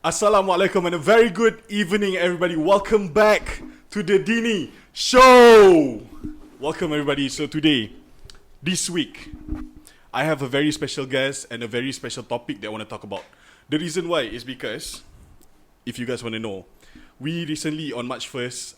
Assalamualaikum and a very good evening, everybody. Welcome back to the Dini Show. Welcome, everybody. So today, this week, I have a very special guest and a very special topic that I want to talk about. The reason why is because, if you guys want to know, we recently on March 1st,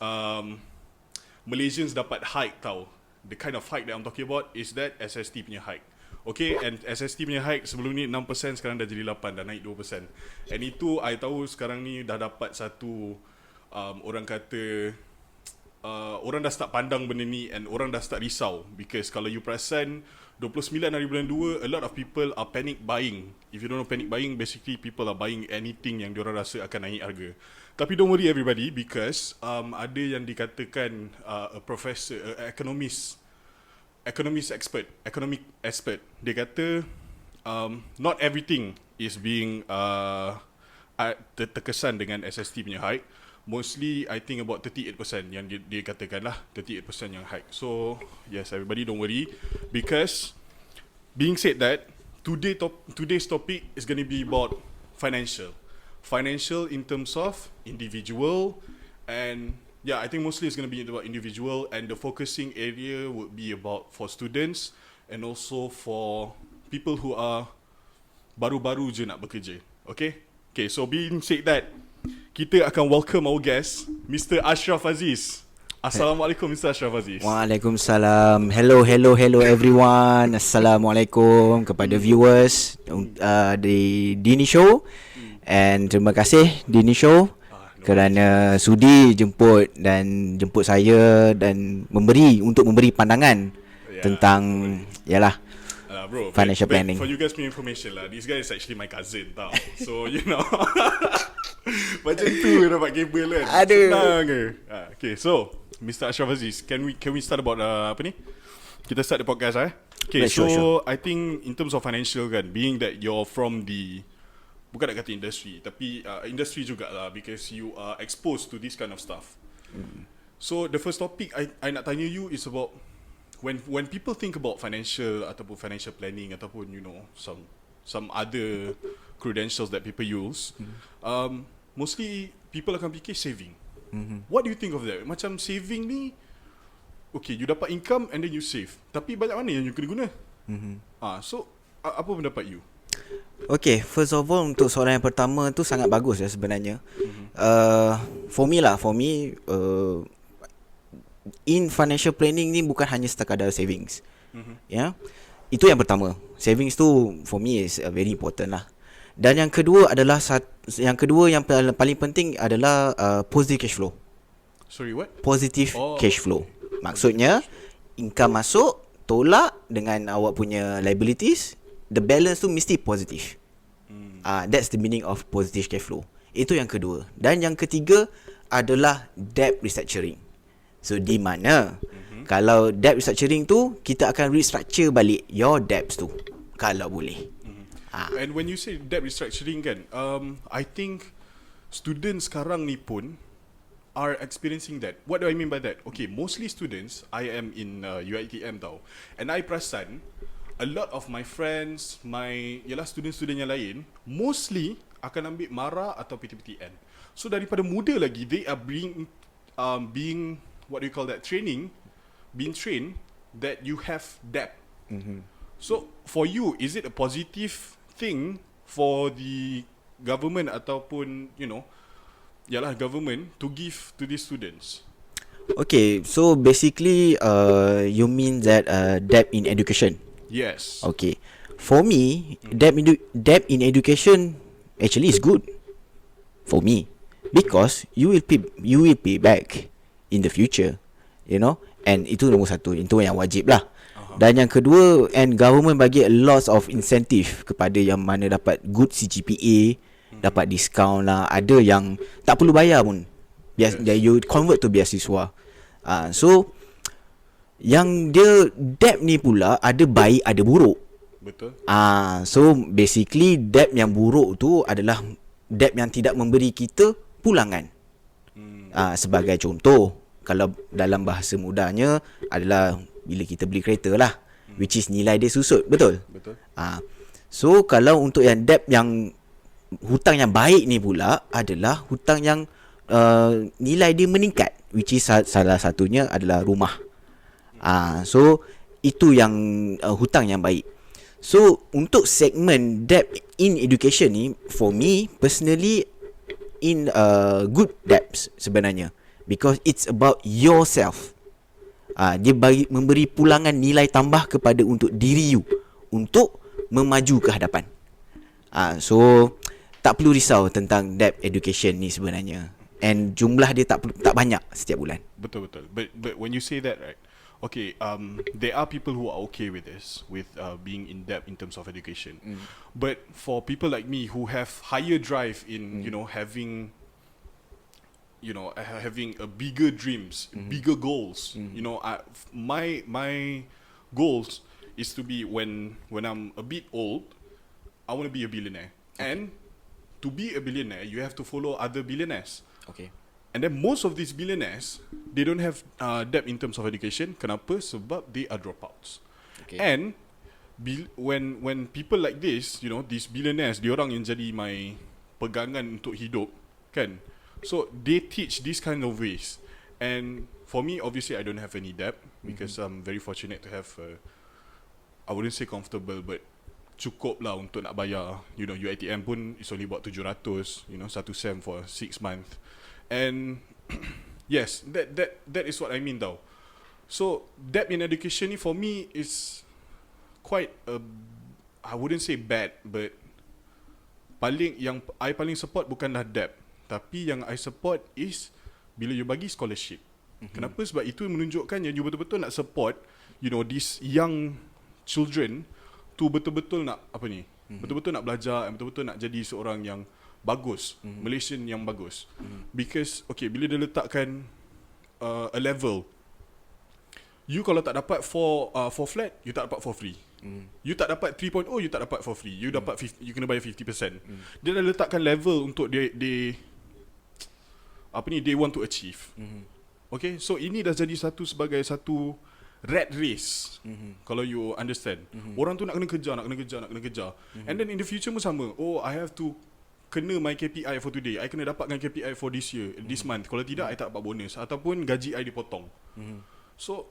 Malaysians dapat hike tau. The kind of hike that I'm talking about is that SST punya hike. Okay, and SST punya hike sebelum ni 6%, sekarang dah jadi 8%, dah naik 2%. And itu I tahu sekarang ni dah dapat satu, orang kata, orang dah start pandang benda ni and orang dah start risau. Because kalau you perasan, 29 hari bulan 2, a lot of people are panic buying. If you don't know panic buying, basically people are buying anything yang diorang rasa akan naik harga. Tapi don't worry everybody, because ada yang dikatakan a professor, economic expert, dia kata not everything is being terkesan dengan SST punya hike. Mostly I think about 38% yang dia katakan lah, 38% yang hike. So yes, everybody don't worry, because being said that, today's topic is going to be about financial in terms of individual, and yeah, I think mostly it's going to be about individual, and the focusing area would be about for students and also for people who are baru-baru je nak bekerja. Okay, so being said that, kita akan welcome our guest, Mr. Ashraf Aziz. Assalamualaikum, Mr. Ashraf Aziz. Waalaikumsalam. Hello everyone. Assalamualaikum kepada viewers di Dini Show. And terima kasih Dini Show kerana sudi jemput saya dan memberi pandangan tentang bro, financial planning. For you guys punya information lah, this guy is actually my cousin tau. So you know, macam tu dapat kabel kan. Senang ke? Okay, so Mr. Ashraf Aziz, can we start about apa ni? Kita start the podcast Okay, sure. I think in terms of financial kan, being that you're from the, bukan nak kata industry, tapi industry jugalah, because you are exposed to this kind of stuff. So the first topic I nak tanya you is about when people think about financial ataupun financial planning ataupun you know some other credentials that people use, mostly people akan fikir saving. What do you think of that? Macam saving ni, okay, you dapat income and then you save, tapi banyak mana yang you kena guna? So apa pendapat you? Okay, first of all, untuk soalan yang pertama tu sangat bagus ya sebenarnya. For me, in financial planning ni bukan hanya sekadar savings. Ya, itu yang pertama. Savings tu for me is very important lah. Dan yang kedua adalah yang paling penting adalah positive cash flow. Sorry, what? Positive cash flow. Maksudnya income masuk tolak dengan awak punya liabilities, the balance tu mesti positif. That's the meaning of positive cash flow. Itu yang kedua. Dan yang ketiga adalah debt restructuring. So di mana kalau debt restructuring tu, kita akan restructure balik your debts tu kalau boleh. And when you say debt restructuring kan, I think students sekarang ni pun are experiencing that. What do I mean by that? Okay, mostly students, I am in UiTM tau, and I perasan a lot of my friends, student-student yang lain, mostly akan ambil MARA atau PTPTN. So daripada muda lagi, they are being what do you call that, being trained that you have debt. So for you, is it a positive thing for the government ataupun government to give to these students? Okay, so basically you mean that debt in education? Yes. Okay, for me, debt in education actually is good for me, because you will pay back in the future, and itu nombor satu, itu yang wajib lah. Dan yang kedua, and government bagi a lot of incentive kepada yang mana dapat good CGPA, dapat discount lah. Ada yang tak perlu bayar pun, you convert to beasiswa. So yang dia debt ni pula ada baik ada buruk. Betul. So basically debt yang buruk tu adalah debt yang tidak memberi kita pulangan. Sebagai contoh, kalau dalam bahasa mudahnya adalah bila kita beli kereta lah, which is nilai dia susut, betul? Betul. So kalau untuk yang debt yang hutang yang baik ni pula adalah hutang yang nilai dia meningkat, which is salah satunya adalah rumah. So itu yang hutang yang baik. So untuk segmen debt in education ni, for me personally, in good debts sebenarnya, because it's about yourself. Dia memberi pulangan nilai tambah kepada untuk diri you untuk memaju ke hadapan. So tak perlu risau tentang debt education ni sebenarnya, and jumlah dia tak banyak setiap bulan. Betul. But when you say that, right? Okay, there are people who are okay with this, with being in debt in terms of education. But for people like me who have higher drive in, having a bigger dreams, bigger goals. My goals is to be when I'm a bit old, I want to be a billionaire. Okay. And to be a billionaire, you have to follow other billionaires. Okay. And then most of these billionaires, they don't have debt in terms of education. Kenapa? Sebab they are dropouts. Okay. And when people like this, these billionaires, diorang yang jadi my pegangan untuk hidup, kan? So they teach these kind of ways. And for me, obviously, I don't have any debt because I'm very fortunate to have, I wouldn't say comfortable, but cukup lah untuk nak bayar. UiTM pun is only about 700, satu sem for 6 months. And yes, that is what I mean tau. So debt in education ni for me is quite I wouldn't say bad, but yang I paling support bukanlah debt, tapi yang I support is bila you bagi scholarship. Kenapa? Sebab itu menunjukkan yang you betul-betul nak support, these young children tu betul-betul nak betul-betul nak belajar, and betul-betul nak jadi seorang yang bagus, Malaysian yang bagus. Because bila dia letakkan a level, you kalau tak dapat 4 flat, you tak dapat for free. You tak dapat 3.0, you tak dapat for free. You dapat you kena bayar 50%. Dia dah letakkan level untuk they want to achieve. Okay, so ini dah jadi sebagai satu rat race. Kalau you understand, orang tu nak kena kejar. And then in the future pun sama. Oh, I have to kena my KPI for today, I kena dapatkan KPI for this year, this month. Kalau tidak, I tak dapat bonus, ataupun gaji I dipotong. So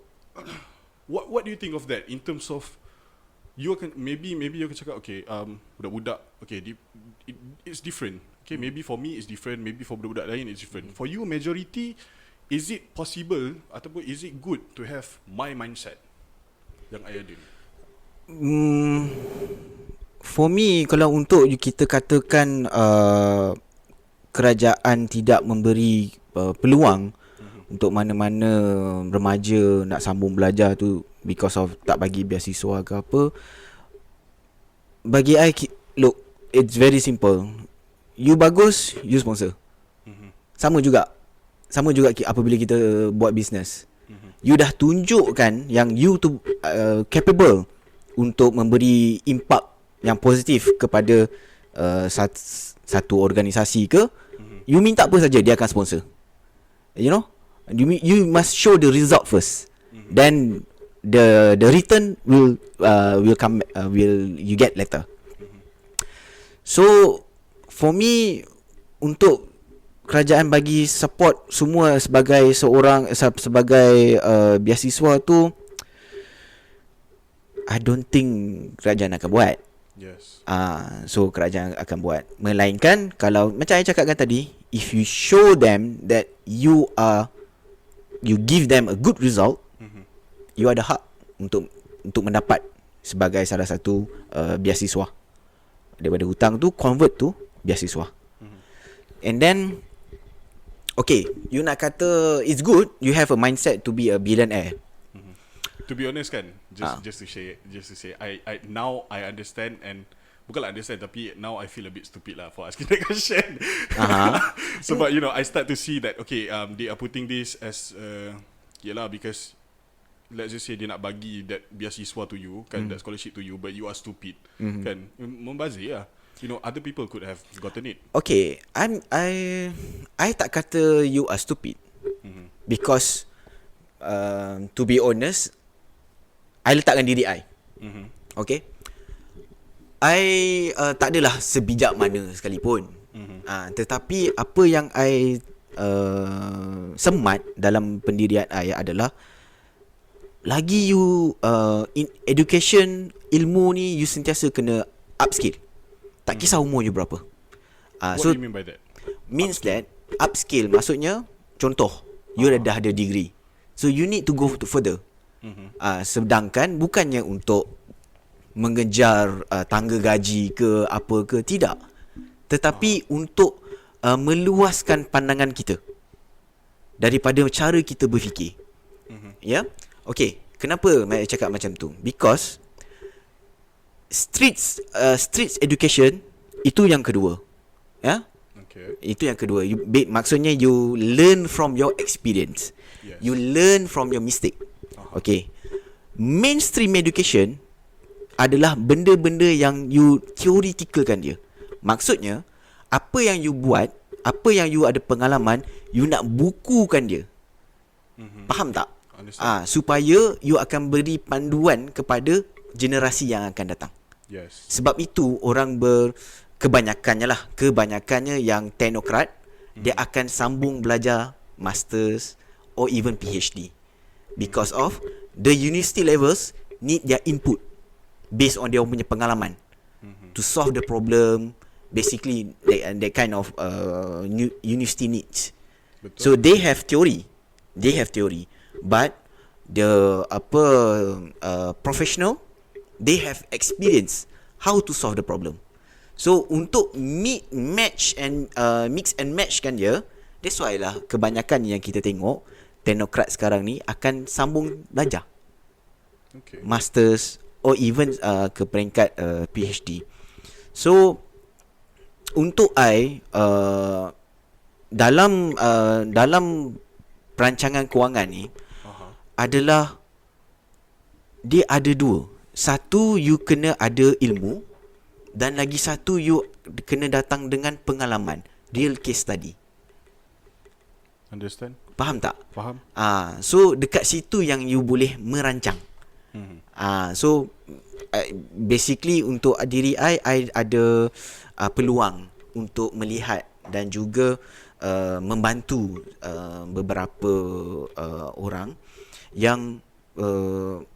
what do you think of that in terms of you can maybe you can cakap, okay, budak-budak, okay, it's different. Okay, maybe for me it's different, maybe for budak-budak lain it's different. For you, majority, is it possible ataupun is it good to have my mindset yang I ada ni? For me, kalau untuk kita katakan kerajaan tidak memberi peluang untuk mana-mana remaja nak sambung belajar tu because of tak bagi beasiswa ke apa, bagi I, look, it's very simple. You bagus, you sponsor. Sama juga apabila kita buat business. You dah tunjukkan yang you tu capable untuk memberi impact yang positif kepada satu organisasi ke, you minta apa saja dia akan sponsor. You must show the result first. Then the return will come, will you get later. So for me, untuk kerajaan bagi support semua sebagai beasiswa tu, I don't think kerajaan akan buat. Yes. So kerajaan akan buat. Melainkan kalau macam saya cakapkan tadi, if you show them that you give them a good result, you ada hak untuk mendapat sebagai salah satu beasiswa. Daripada hutang tu convert tu beasiswa. And then okay, you nak kata it's good, you have a mindset to be a billionaire. To be honest kan, just to say, I now I understand, and bukanlah understand, tapi now I feel a bit stupid lah for asking that question. Sebab I start to see that okay, they are putting this as because let's just say dia nak bagi that beasiswa to you, kan, that scholarship to you, but you are stupid, kan, membazir lah. Other people could have gotten it. Okay, I tak kata you are stupid, because to be honest, I letakkan diri I. Okay, tak adalah sebijak mana sekalipun. Tetapi apa yang I semat dalam pendirian I adalah, lagi you in education, ilmu ni you sentiasa kena upskill. Tak kisah umur you berapa. What do you mean by that? Means that upskill maksudnya, contoh you dah ada degree, so you need to go to further. Sedangkan bukannya untuk mengejar tangga gaji ke apa ke, tidak, tetapi untuk meluaskan pandangan kita daripada cara kita berfikir. Ya, okay. Kenapa saya cakap macam tu? Because streets education itu yang kedua. Ya, Okay. itu yang kedua. Maksudnya you learn from your experience. Yes. You learn from your mistake. Okay. Mainstream education adalah benda-benda yang you theoreticalkan dia. Maksudnya, apa yang you buat, apa yang you ada pengalaman, you nak bukukan dia. Faham tak? Supaya you akan beri panduan kepada generasi yang akan datang. Yes. Sebab itu orang kebanyakannya yang teknokrat, dia akan sambung belajar masters or even PhD, because of the university levels need their input based on dia punya pengalaman to solve the problem. Basically that kind of university needs. Betul. So they have theory, but the professional, they have experience how to solve the problem. So untuk mix and match kan dia, that's why lah kebanyakan yang kita tengok teknokrat sekarang ni akan sambung belajar, Okay. masters or even ke peringkat PhD. So untuk I dalam perancangan kewangan ni adalah, dia ada dua. Satu, you kena ada ilmu, dan lagi satu, you kena datang dengan pengalaman, real case study. Understand? Faham tak? Faham. So dekat situ yang you boleh merancang. So basically untuk diri I ada peluang untuk melihat dan juga membantu beberapa orang yang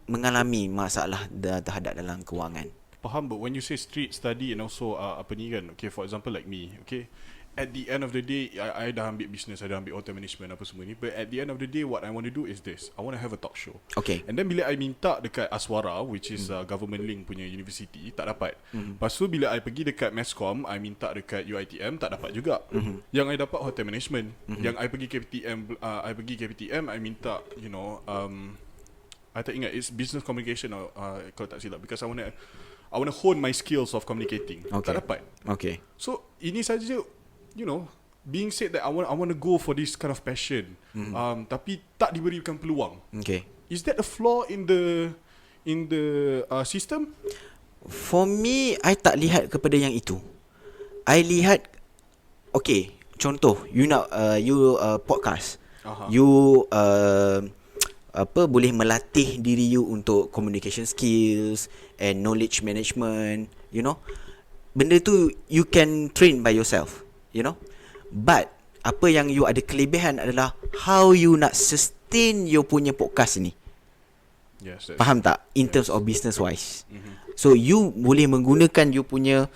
mengalami masalah terhadap dalam kewangan. Faham, but when you say street study and also apa ni kan, okay, for example like me, okay, at the end of the day, I dah ambil business, I dah ambil hotel management apa semua ni, but at the end of the day, what I want to do is this, I want to have a talk show. Okay. And then bila I minta dekat Aswara, which is government link punya university, tak dapat. Lepas tu bila I pergi dekat Mescom, I minta dekat UiTM, tak dapat juga. Yang I dapat hotel management. Yang I pergi KPTM, I minta, you know, I tak ingat, it's business communication or kalau tak silap, because I want to hone my skills of communicating. Okay. Tak dapat. Okay. So ini saja, you know, being said that I want to go for this kind of passion, tapi tak diberikan peluang. Okay. Is that a flaw in the system? For me, I tak lihat kepada yang itu. I lihat, okay, contoh you nak podcast. You boleh melatih diri you untuk communication skills and knowledge management, you know. Benda tu you can train by yourself, you know. But apa yang you ada kelebihan adalah how you nak sustain you punya podcast ni. Yes. Faham tak? In terms of business wise. So you boleh menggunakan you punya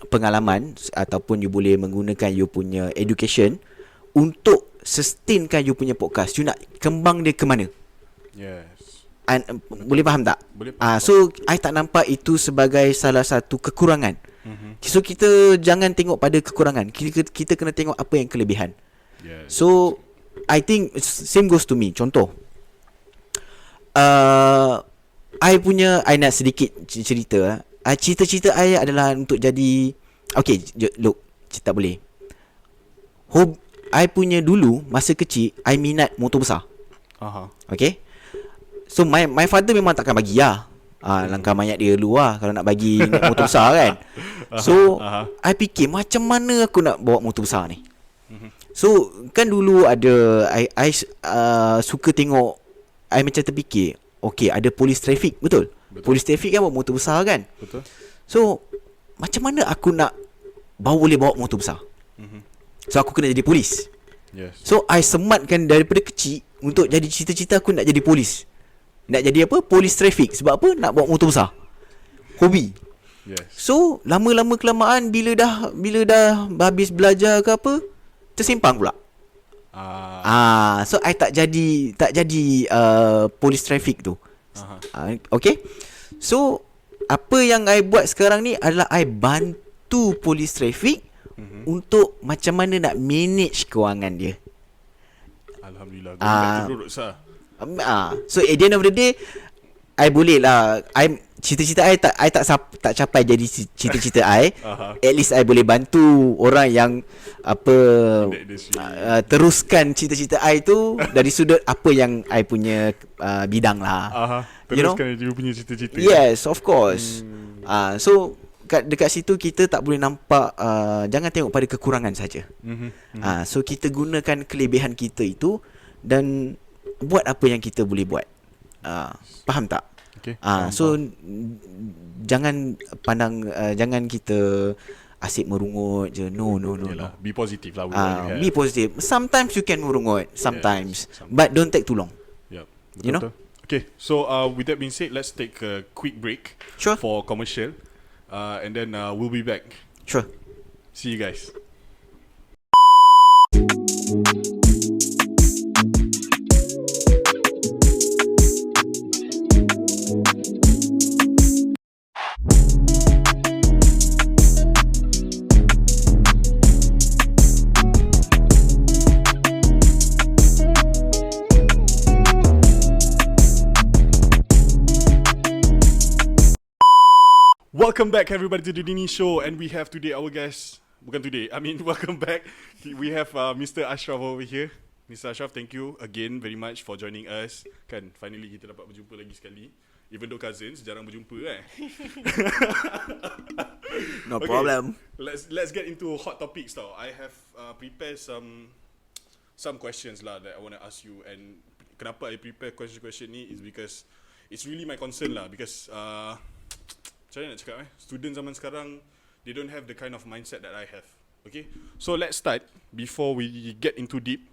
pengalaman ataupun you boleh menggunakan you punya education untuk sustainkan you punya podcast. You nak kembang dia ke mana? Yes. Boleh faham tak? Boleh faham. So I tak nampak itu sebagai salah satu kekurangan. So kita jangan tengok pada kekurangan, kita kena tengok apa yang kelebihan. Yes. So I think same goes to me. Contoh, I nak sedikit cerita. Cita-cita I adalah untuk jadi, okay, look, tak boleh. I punya dulu masa kecil, I minat motor besar. Okay. So my father memang takkan bagi lah. Langkah mayat dia dulu lah kalau nak bagi naik motor besar kan. So I fikir macam mana aku nak bawa motor besar ni. So kan dulu ada I suka tengok, I macam terfikir, okay, ada polis trafik, betul? Betul. Polis traffic kan bawa motor besar kan. Betul. So macam mana aku nak boleh bawa motor besar? So aku kena jadi polis. Yes. So I sematkan daripada kecil untuk jadi cita-cita aku nak jadi polis. Nak jadi apa? Polis traffic. Sebab apa? Nak bawa motor besar. Hobi. Yes. So lama-lama kelamaan bila dah habis belajar ke apa, tersimpang pula. So I tak jadi polis traffic tu. Okay. So apa yang I buat sekarang ni adalah I bantu polis traffic untuk macam mana nak manage kewangan dia. Alhamdulillah. Back to roads lah. So at the end of the day, I boleh lah. Cita-cita I tak capai jadi cita-cita I. At least I boleh bantu orang yang teruskan cita-cita I tu dari sudut apa yang I punya bidang lah. Teruskan you punya cita-cita. Yes, of course. So dekat situ kita tak boleh nampak, jangan tengok pada kekurangan saja. So kita gunakan kelebihan kita itu dan buat apa yang kita boleh buat. Faham tak? Okay, so jangan pandang, jangan kita asyik merungut je. No. Be positive lah. Be positive. Sometimes you can merungut, sometimes. Yes, but don't take too long. Yep. Betul, You know? Okay, so with that being said, let's take a quick break. Sure. For commercial, and then we'll be back. Sure. See you guys. Welcome back everybody to the Dini Show, and we have today our guest. Welcome back. We have Mr. Ashraf over here. Mr. Ashraf, thank you again very much for joining us. Kan, finally kita dapat berjumpa lagi sekali. Even though cousins, jarang berjumpa No problem. Let's get into hot topics tau. I have prepared some questions lah that I want to ask you, and kenapa I prepare question ni is because it's really my concern lah, because macam mana nak cakap student zaman sekarang, they don't have the kind of mindset that I have. Okay, so let's start before we get into deep.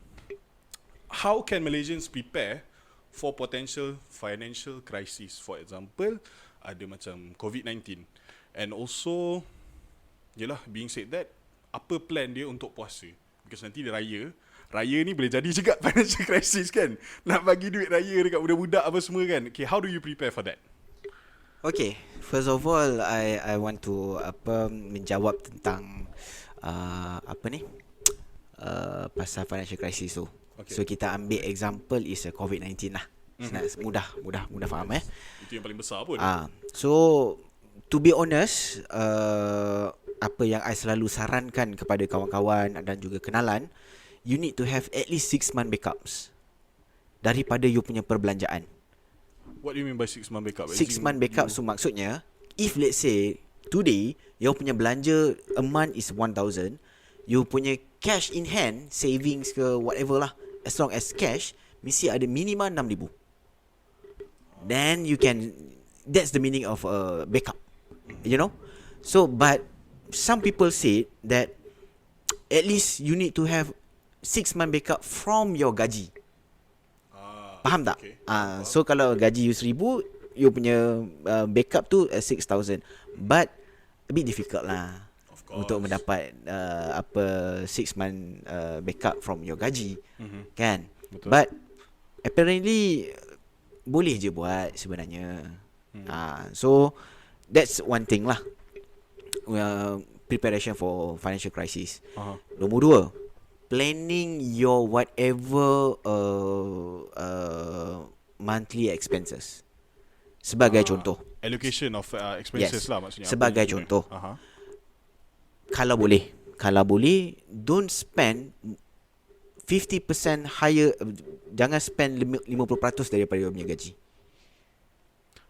How can Malaysians prepare for potential financial crisis? For example, ada macam COVID-19, and also being said that, apa plan dia untuk puasa? Because nanti dia raya ni boleh jadi juga financial crisis kan, nak bagi duit raya dekat budak-budak apa semua kan. Okay, how do you prepare for that? Okay, first of all, I want to menjawab tentang pasal financial crisis tu. Okay. So kita ambil example is COVID-19 lah. Mudah faham Itu yang paling besar pun. So to be honest, apa yang I selalu sarankan kepada kawan-kawan dan juga kenalan, you need to have at least 6 month backups daripada you punya perbelanjaan. What do you mean by 6 month backup? 6 month backup, so maksudnya, if let's say today you punya belanja a month is 1,000, you punya cash in hand, savings ke whatever lah, as long as cash, mesti ada minimum 6,000. Then you can, that's the meaning of backup, you know. So but some people say that at least you need to have 6 month backup from your gaji. Faham tak? Okay. So kalau gaji you 1,000, you punya backup tu 6,000. But a bit difficult lah untuk mendapat 6 month backup from your gaji. Kan? Betul. But apparently boleh je buat sebenarnya. So that's one thing lah. Preparation for financial crisis. Nombor 2, planning your whatever monthly expenses. Sebagai contoh, allocation of expenses lah maksudnya. Sebagai contoh, kalau boleh don't spend 50% higher, jangan spend 50% daripada your punya gaji.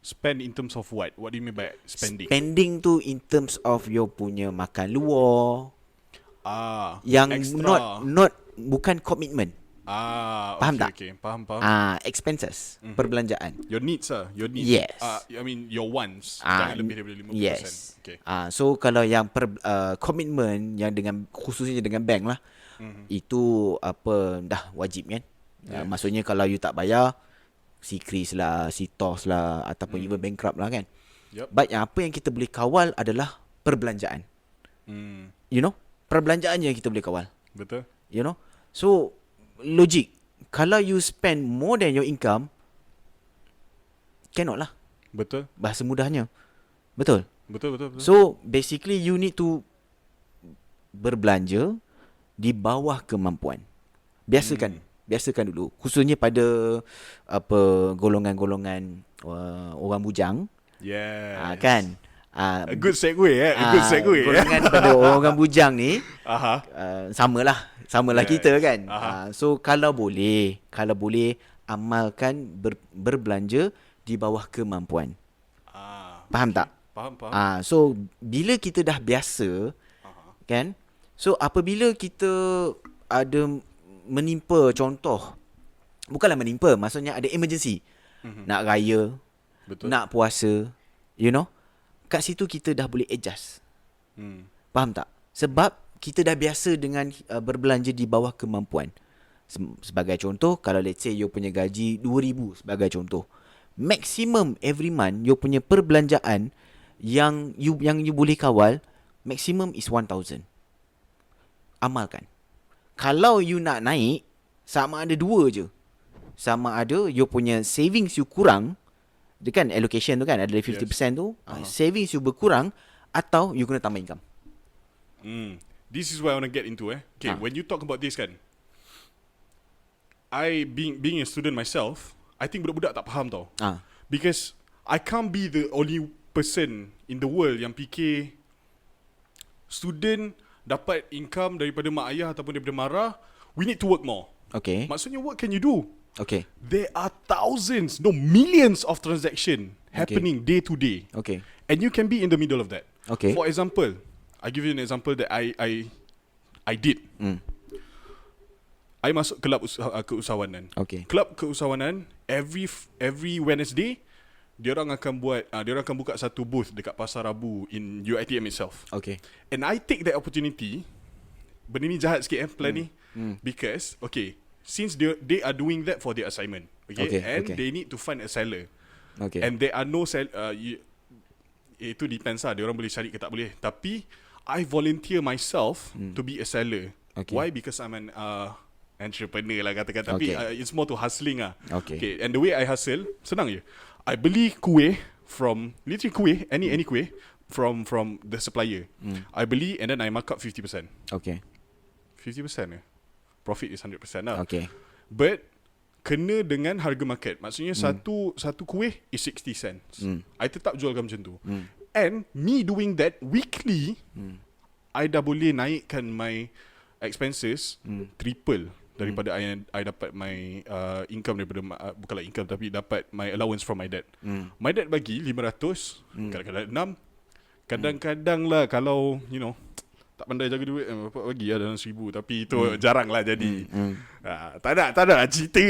Spend in terms of what? What do you mean by spending? Spending tu in terms of your punya makan luar, yang extra. not bukan commitment. Faham okay, tak? okay. Faham. Expenses, perbelanjaan. Your needs your needs. Yes. I mean your wants. Jangan lebih daripada 50%. Yes. Okay. So kalau yang komitmen yang dengan khususnya dengan bank lah, itu apa dah wajib kan? Yes. Maksudnya kalau you tak bayar, si Kris lah, si Tos lah, ataupun even bankrupt lah kan. Yep. But yang apa yang kita boleh kawal adalah perbelanjaan. You know, perbelanjaan je yang kita boleh kawal. Betul. You know, so logik, kalau you spend more than your income, cannot lah. Betul. Bahasa mudahnya. Betul. Betul. So basically you need to berbelanja di bawah kemampuan. Biasakan dulu, khususnya pada golongan-golongan orang bujang. Yeah. Kan? A good segue A good segue golongan pada orang bujang ni samalah Yes. kita kan. So kalau boleh amalkan berbelanja di bawah kemampuan. Faham tak? Faham. So bila kita dah biasa kan, so apabila kita ada menimpa, contoh bukanlah menimpa, maksudnya ada emergency, nak raya, Betul. nak puasa, you know, kat situ kita dah boleh adjust. Faham tak? Sebab kita dah biasa dengan berbelanja di bawah kemampuan. Sebagai contoh, kalau let's say you punya gaji 2,000 sebagai contoh, maximum every month you punya perbelanjaan yang you boleh kawal maximum is 1,000. Amalkan. Kalau you nak naik, sama ada dua je. Sama ada you punya savings you kurang, dia kan allocation tu kan, ada 50% tu, savings you berkurang, atau you kena tambah income. This is what I want to get into Okay, when you talk about this kan, I being a student myself, I think budak-budak tak faham tau. Because I can't be the only person in the world yang fikir student dapat income daripada mak ayah ataupun daripada mara, we need to work more. Okay. Maksudnya what can you do? Okay. There are thousands, no millions of transaction happening day to day. Okay. And you can be in the middle of that. Okay. For example, I give you an example that I did. I masuk kelab keusahawanan. Okay. Kelab keusahawanan every Wednesday diorang akan buka satu booth dekat Pasar Rabu in UiTM itself. Okay. And I take that opportunity. Benda ni jahat sikit plan ni. Because since they are doing that for their assignment. And they need to find a seller. Okay. And there are no itu depends lah, diorang boleh cari ke tak boleh. Tapi I volunteer myself to be a seller. Okay. Why? Because I'm an entrepreneur lah katakan. Tapi it's more to hustling lah. Okay. And the way I hustle, senang je. I beli kuih from literally kuih, any kuih from the supplier. I beli and then I mark up 50%. Okay. 50% profit is 100% lah. Okay. But kena dengan harga market. Maksudnya satu kuih is 60 cents. I tetap jualkan macam tu. And me doing that weekly, I dah boleh naikkan my expenses triple daripada I dapat my income daripada bukanlah income tapi dapat my allowance from my dad. My dad bagi 500, kadang-kadang 6. Kadang-kadang lah kalau you know tak pandai jaga duit, bapak bagi lah dalam 1,000. Tapi itu jarang lah jadi. Tak ada lah cerita.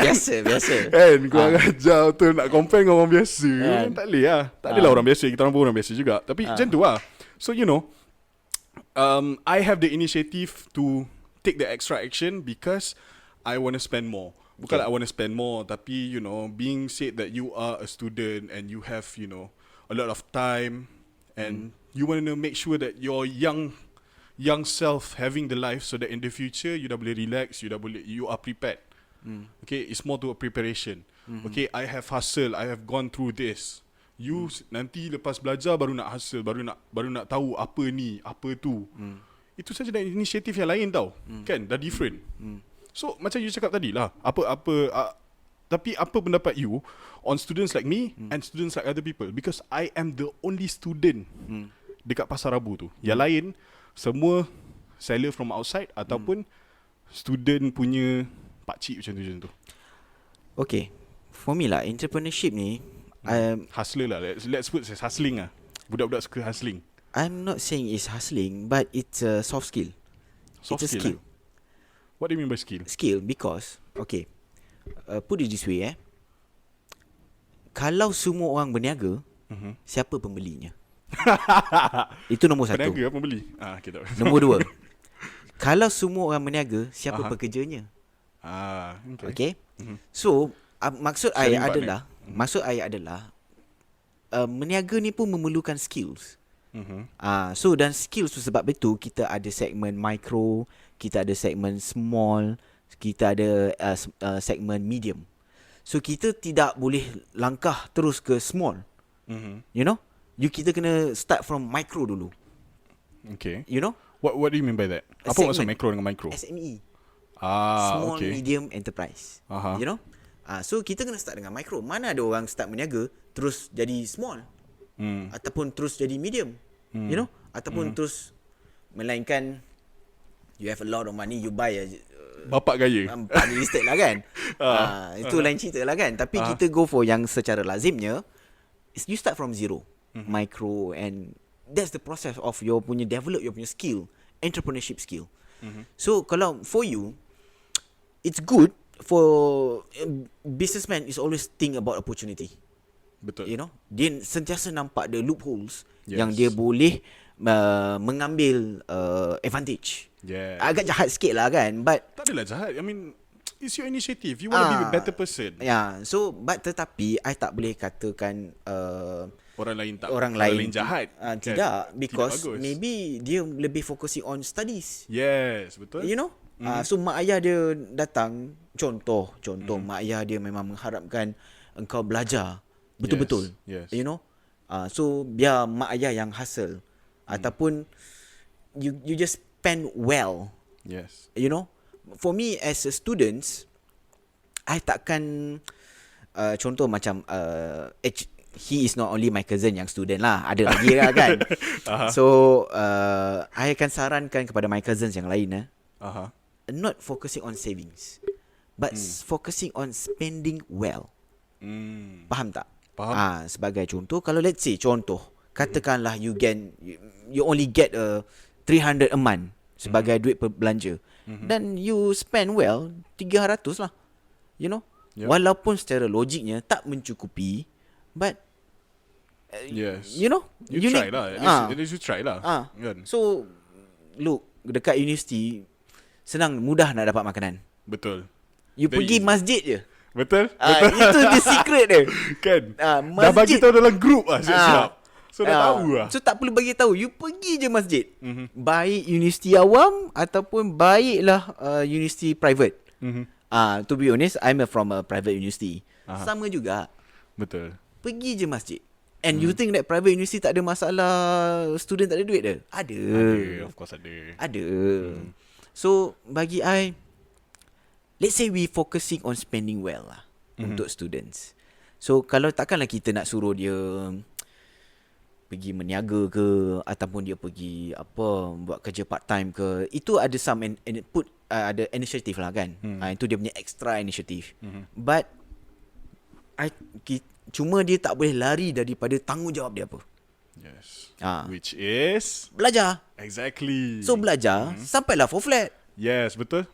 Biasa. Kan kurang ajar tu nak compare dengan orang biasa. Tak boleh lah. Tak adalah orang biasa. Kita orang pun orang biasa juga. Tapi macam tu lah. So you know, I have the initiative to take the extra action because I want to spend more. Bukanlah I want to spend more, tapi you know, being said that you are a student and you have, you know, a lot of time and you want to make sure that your young self having the life so that in the future you dah boleh relax, you are prepared. Okay, it's more to a preparation. Okay, I have hustle, I have gone through this. You nanti lepas belajar baru nak hustle, baru nak tahu apa ni, apa tu. Itu saja dari inisiatif yang lain tau. Kan, dah different. So macam you cakap tadi lah, tapi apa pendapat you on students like me and students like other people? Because I am the only student dekat Pasar Rabu tu. Yang lain semua seller from outside ataupun student punya pakcik macam tu. Okay. For me lah, entrepreneurship ni hustler lah. Let's put hustling lah. Budak-budak suka hustling. I'm not saying it's hustling, but it's a soft skill. It's a skill. What do you mean by skill? Skill because okay, put it this way kalau semua orang berniaga, siapa pembelinya? Itu nombor satu. Peniaga apa beli? Okay, tak. Nombor dua, kalau semua orang berniaga, siapa pekerjanya? Okay. So maksud saya adalah meniaga ni pun memerlukan skills. So dan skills tu sebab itu kita ada segmen micro, kita ada segmen small, kita ada segmen medium. So kita tidak boleh langkah terus ke small. You know, kita kena start from micro dulu. Okay. You know, what do you mean by that? Apa maksud micro dengan micro? SME. Small, okay. medium enterprise. You know, so kita kena start dengan micro. Mana ada orang start meniaga terus jadi small, ataupun terus jadi medium, you know, ataupun terus, melainkan you have a lot of money, you buy bapak gaya listed lah kan. Itu lain cerita lah kan. Tapi kita go for yang secara lazimnya, you start from zero, micro, and that's the process of your punya develop your punya skill, entrepreneurship skill. So kalau for you, it's good for businessman is always think about opportunity. Betul. You know, dia sentiasa nampak the loopholes yang dia boleh mengambil advantage. Agak jahat sikit lah kan, but tak adalah jahat. I mean, it's your initiative. You want to be a better person. So but tetapi I tak boleh katakan orang lain jahat. Tidak, because tidak maybe dia lebih focusing on studies. Yes, betul. You know, so mak ayah dia datang, contoh mak ayah dia memang mengharapkan engkau belajar betul-betul. Yes. You know, so biar mak ayah yang hustle, ataupun you just spend well. Yes. You know, for me as a student, I takkan contoh macam he is not only my cousin yang student lah, ada lagi lah kan. So I akan sarankan kepada my cousins yang lain not focusing on savings, but focusing on spending well. Faham tak? Faham. Sebagai contoh, kalau let's say katakanlah you only get 300 a month sebagai duit belanja, dan you spend well 300 lah, you know. Walaupun secara logiknya tak mencukupi, but you know, you try lah. At least you try lah. Kan? So look, dekat universiti mudah nak dapat makanan. Betul. You pergi masjid je. Betul. Itu the secret dia. Kan? Dah bagi tahu dalam group lah siap-siap. So dah tahu lah. So tak perlu bagi tahu, you pergi je masjid. Baik universiti awam ataupun baiklah universiti private. To be honest, I'm from a private university. Sama juga. Betul. Pergi je masjid. And you think that private university tak ada masalah, student tak ada duit dia? Ada. Of course ada. Ada. So bagi I, let's say we focusing on spending well lah untuk students. So kalau takkanlah kita nak suruh dia pergi meniaga ke, ataupun dia pergi buat kerja part time ke, itu ada some ada initiative lah kan. Itu dia punya extra initiative. But cuma dia tak boleh lari daripada tanggungjawab dia apa. Yes. Which is belajar. Exactly. So belajar sampailah for flat. Yes, betul.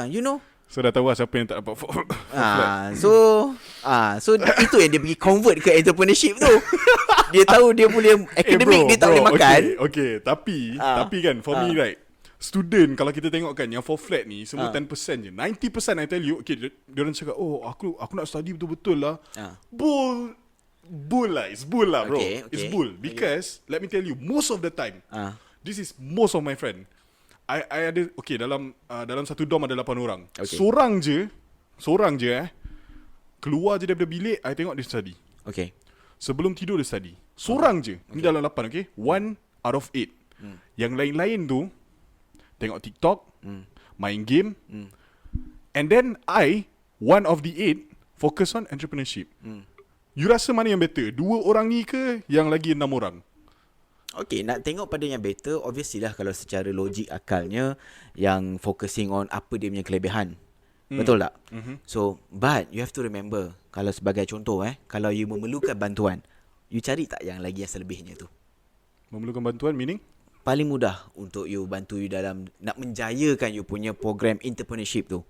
You know. So dah tahu siapa yang tak dapat for flat. So itu yang dia pergi convert ke entrepreneurship tu. Dia tahu dia boleh academic, dia tak boleh makan. Okay. Tapi kan for me right, student kalau kita tengok kan yang for flat ni semua 10% je. 90% I tell you, okay, diorang cakap, aku nak study betul-betul lah. Bull lah. It's bull lah, bro. Okay. It's bull. Because let me tell you, most of the time, this is most of my friend, I ada, okay, dalam satu dorm ada 8 orang. Okay. Seorang je keluar je daripada bilik, I tengok dia study. Okay. Sebelum tidur dia study. Seorang je. Ni dalam 8, okay? 1 out of 8. Yang lain-lain tu tengok TikTok, main game. And then one of the 8 focus on entrepreneurship. You rasa mana yang better? 2 orang ni ke yang lagi 6 orang? Okay, nak tengok pada yang better, obviously lah kalau secara logik akalnya yang focusing on apa dia punya kelebihan. Betul tak? So, but you have to remember, kalau sebagai contoh kalau you memerlukan bantuan, you cari tak yang lagi yang selebihnya tu? Memerlukan bantuan meaning? paling mudah untuk you bantu you dalam nak menjayakan you punya program entrepreneurship tu.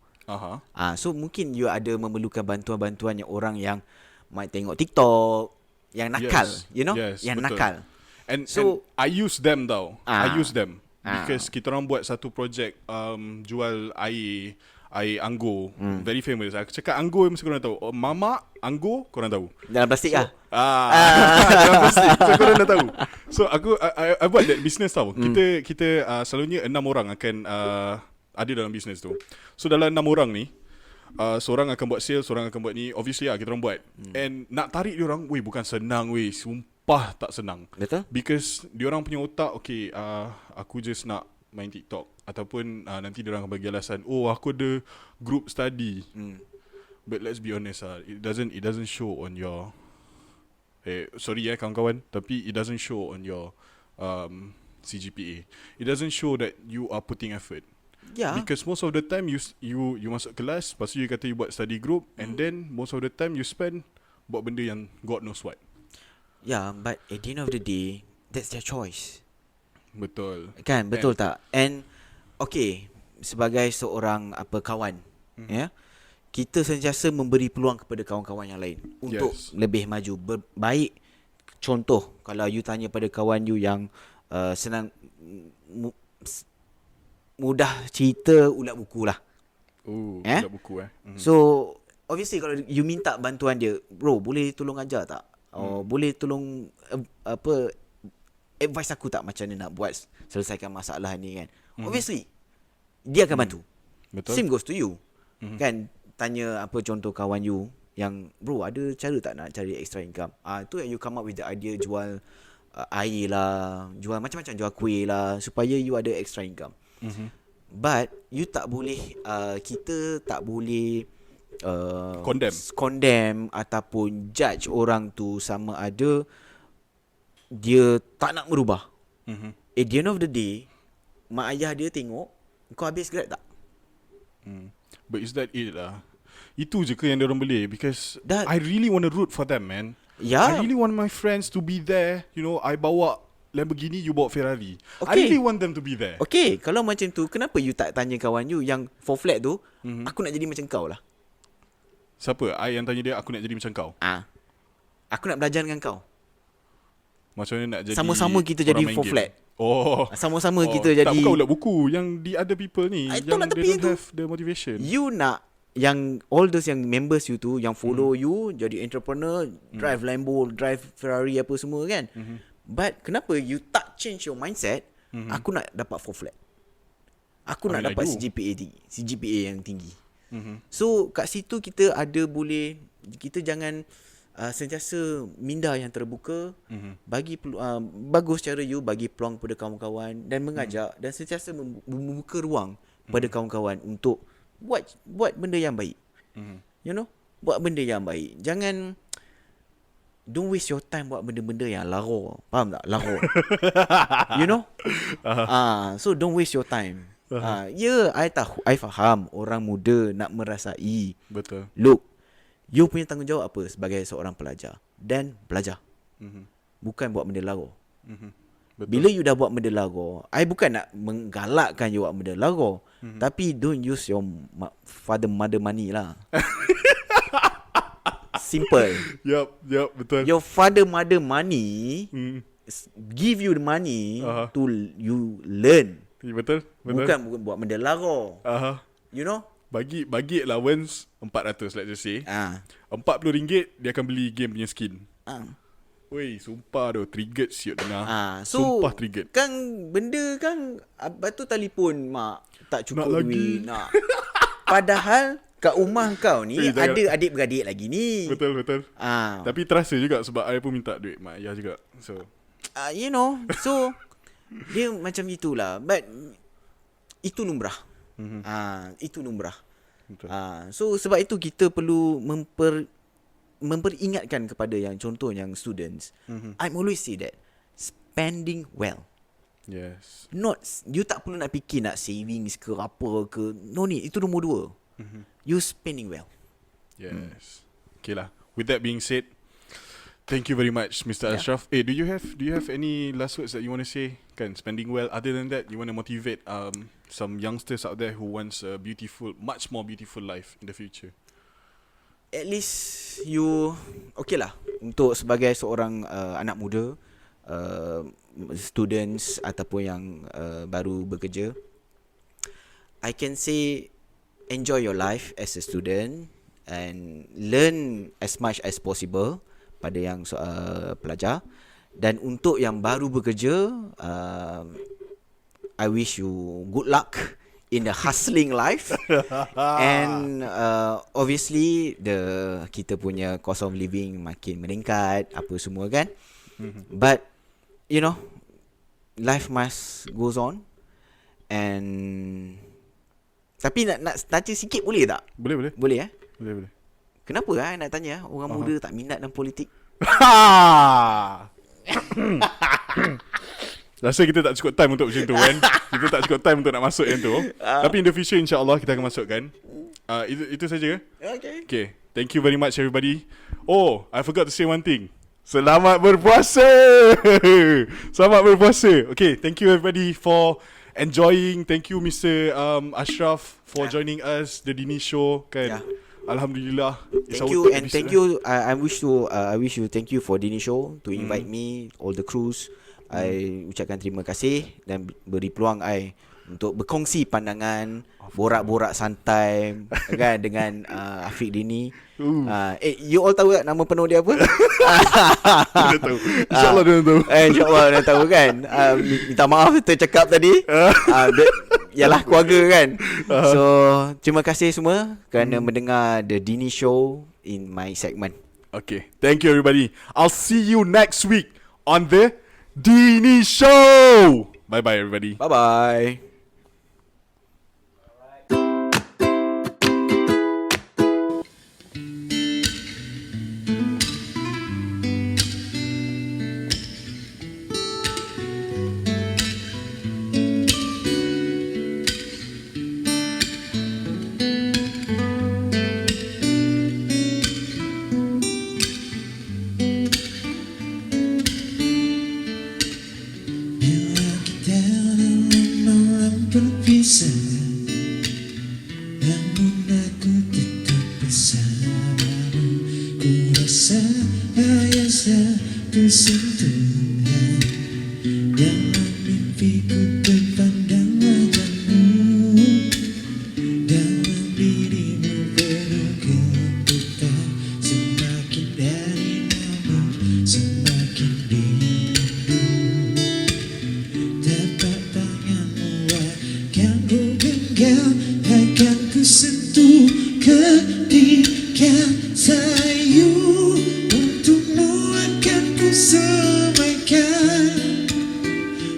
So mungkin you ada memerlukan bantuan-bantuan yang orang yang might tengok TikTok, yang nakal, yang betul. nakal. And I use them tau. I use them because kita orang buat satu projek jual air anggur, very famous. Aku cakap anggur mesti korang tahu. Mama anggur korang tahu. Dalam plastik dalam plastik. So korang dah tahu. So I buat that business tau. Kita selalunya 6 orang akan ada dalam business tu. So dalam 6 orang ni, seorang akan buat sales, seorang akan buat ni. Obviously kita orang buat. And nak tarik dia orang, bukan senang sumpah tak senang. Betul? Because dia orang punya otak, okay, aku just nak main TikTok. Ataupun nanti dia orang akan bagi alasan, aku ada group study. But let's be honest, it doesn't show on your sorry kawan-kawan, tapi it doesn't show on your CGPA. It doesn't show that you are putting effort. Yeah. Because most of the time you masuk kelas, lepas tu you kata you buat study group, and then most of the time you spend buat benda yang God knows what. Yeah, but at the end of the day, that's their choice. Betul. Kan, betul tak? And okay, sebagai seorang kawan, kita sentiasa memberi peluang kepada kawan-kawan yang lain untuk lebih maju. Baik, contoh kalau you tanya pada kawan you yang senang mudah cerita ulat buku lah. Ulat buku So obviously kalau you minta bantuan dia, bro, boleh tolong ajar tak? Boleh tolong advice aku tak macam mana nak buat selesaikan masalah ni kan. Obviously dia akan bantu. Betul. Same goes to you. Kan, tanya contoh kawan you yang, bro, ada cara tak nak cari extra income? Tu yang you come up with the idea, jual air lah, jual macam-macam, jual kuih lah, supaya you ada extra income. But you tak boleh, kita tak boleh condemn ataupun judge orang tu sama ada dia tak nak merubah. At the end of the day, mak ayah dia tengok kau habis grad tak? But is that it lah? Itu je ke yang diorang boleh? Because I really want to root for them, man. I really want my friends to be there. You know, I bawa Lamborghini, you bawa Ferrari. I really want them to be there. Okay, kalau macam tu, kenapa you tak tanya kawan you yang for flat tu, aku nak jadi macam kau lah. Siapa? I yang tanya dia, aku nak jadi macam kau. Aku nak belajar dengan kau. Macam mana nak jadi sama-sama kita jadi for flat. Sama-sama kita jadi. Tak, bukan ulat buku. Yang the other people ni, yang they don't have the motivation. You nak yang all those yang members you tu, yang follow you jadi entrepreneur, drive Lambo, drive Ferrari apa semua kan. But kenapa you tak change your mindset? Aku nak dapat for flat. Aku nak dapat CGPA yang tinggi. So kat situ kita boleh, kita jangan sentiasa minda yang terbuka, bagi bagus cara you bagi peluang kepada kawan-kawan dan mengajak dan sentiasa membuka ruang pada kawan-kawan untuk buat benda yang baik. You know, buat benda yang baik. Jangan don't waste your time buat benda-benda yang lara. Faham tak? Lara. You know? So don't waste your time. I faham orang muda nak merasai. Betul. Look, you punya tanggungjawab apa sebagai seorang pelajar? Dan belajar. Bukan buat benda lara. Bila you dah buat benda lara, I bukan nak menggalakkan you buat benda lara, tapi don't use your mother money lah. Simple. Yup, betul. Your mother money give you the money to you learn. Betul. Bukan buat benda lara. You know? Bagi allowance 400, let's just say. RM40 dia akan beli game punya skin. Woi, sumpah doh, triggered siut dengar. Sumpah triggered. Kan benda kan, lepas tu telefon mak tak cukup nak duit nak. Padahal kat rumah kau ni ada adik-beradik lagi ni. Betul. Tapi terasa juga sebab I pun minta duit mak ayah juga. So you know, so dia macam itulah. But itu lumrah. Itu lumrah. So sebab itu kita perlu memperingatkan kepada yang contoh yang students. I'm always say that spending well. Yes. Not, you tak perlu nak fikir nak savings ke apa ke. No need, itu nombor 2. You spending well. Yes. Okay lah. With that being said, Thank you very much, Mr. Yeah. Ashraf. Do you have any last words that you want to say? Kan, spending well. Other than that, you want to motivate some youngsters out there who wants a beautiful, much more beautiful life in the future. At least you okay lah untuk sebagai seorang anak muda, students ataupun yang baru bekerja. I can say enjoy your life as a student and learn as much as possible pada yang pelajar. Dan untuk yang baru bekerja, I wish you good luck in the hustling life. And obviously kita punya cost of living makin meningkat apa semua kan. But you know, life must goes on. And tapi nak tanya sikit boleh tak? Boleh. Boleh Boleh. Kenapa nak tanya orang muda tak minat dalam politik? Rasa kita tak cukup time untuk macam tu kan. Kita tak cukup time untuk nak masuk yang tu. Tapi in the future insyaAllah kita akan masukkan. Itu saja ke? Okay. Thank you very much everybody. Oh, I forgot to say one thing. Selamat berpuasa. Selamat berpuasa. Okay, thank you everybody for enjoying. Thank you Mr. Ashraf for joining us the Dini Show kan. Alhamdulillah. Thank you and thank you. I wish you thank you for Dini Show to invite me, all the crews. I ucapkan terima kasih dan beri peluang I untuk berkongsi pandangan, borak-borak santai kan dengan Afiq Dini. You all tahu tak nama penuh dia apa? Dia tahu. InsyaAllah dia tahu. InsyaAllah dia tahu kan. Minta maaf tercakap tadi. Yalah keluarga kan. So terima kasih semua kerana mendengar The Dini Show in my segment. Okay, thank you everybody. I'll see you next week on the Dini Show. Bye bye everybody. Bye bye. Namun aku tetap bersamamu. Ku rasa hanya satu sentuhan. Dalam mimpiku terpandang wajahmu. Dalam dirimu penuh kembutan. Semakin dari namun semakin rindu. Tapak tanganmu akan ku genggam, akan ku sentuh ketika sayu. Untukmu akan ku semaikan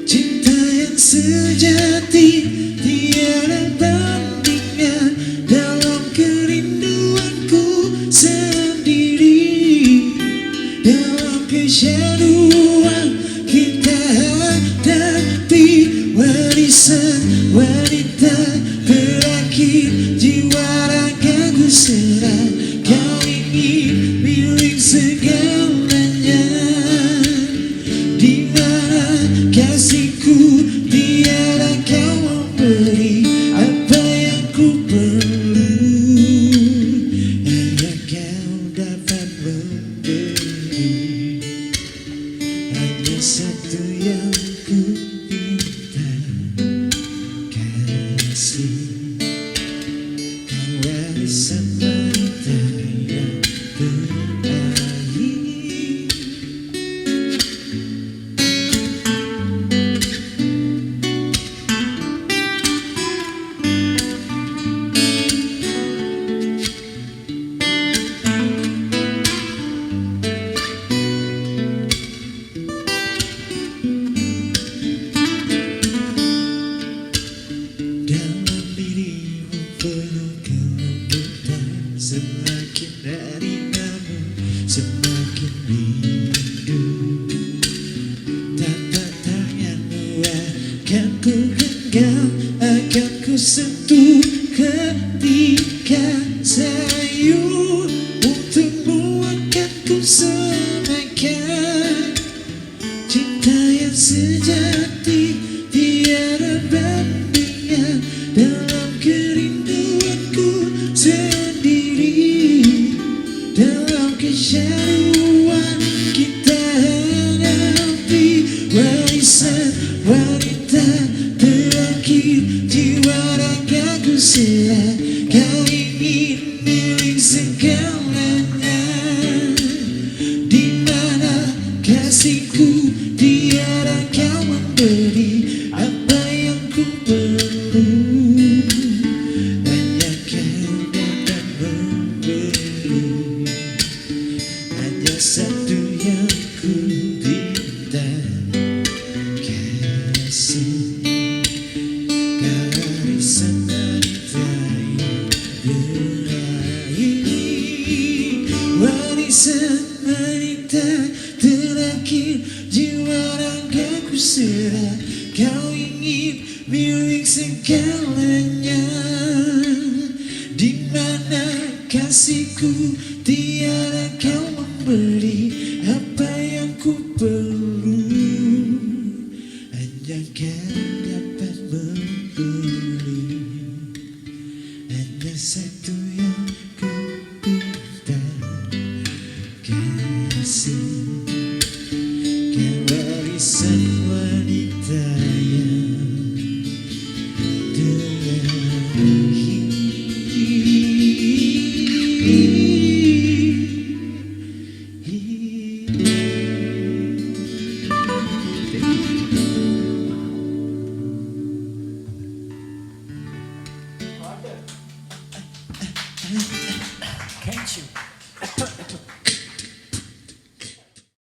cinta yang sejati, tiada bandingan dalam kerinduanku sendiri. Dalam kesyaduan kita hadapi warisan wanita terakhir. Jiwa ragaku serah, kau ingin milik segalanya. Di mana kasihku tiada kau memberi apa yang ku perlu. Hanya kau dapat memberi. Hanya satu yang ku minta, kasih. Kau warisan wanita yang terakhir. sejati tiada bandingnya dalam kerinduanku sendiri. Dalam kesyarwan kita hadapi warisan wanita terakhir jiwa ragaku serah. Kau ingin milik segalanya, di mana kasihku tiada kau memberi apa yang ku perlu. Hanya kau dapat memberi, hanya satu yang ku minta, kasih. Kau warisan wanita yang berakhir, warisan wanita terakhir jiwa ragaku serah. Kau ingin milik segalanya, di mana kasihku tiada kau memberi apa yang ku perlu.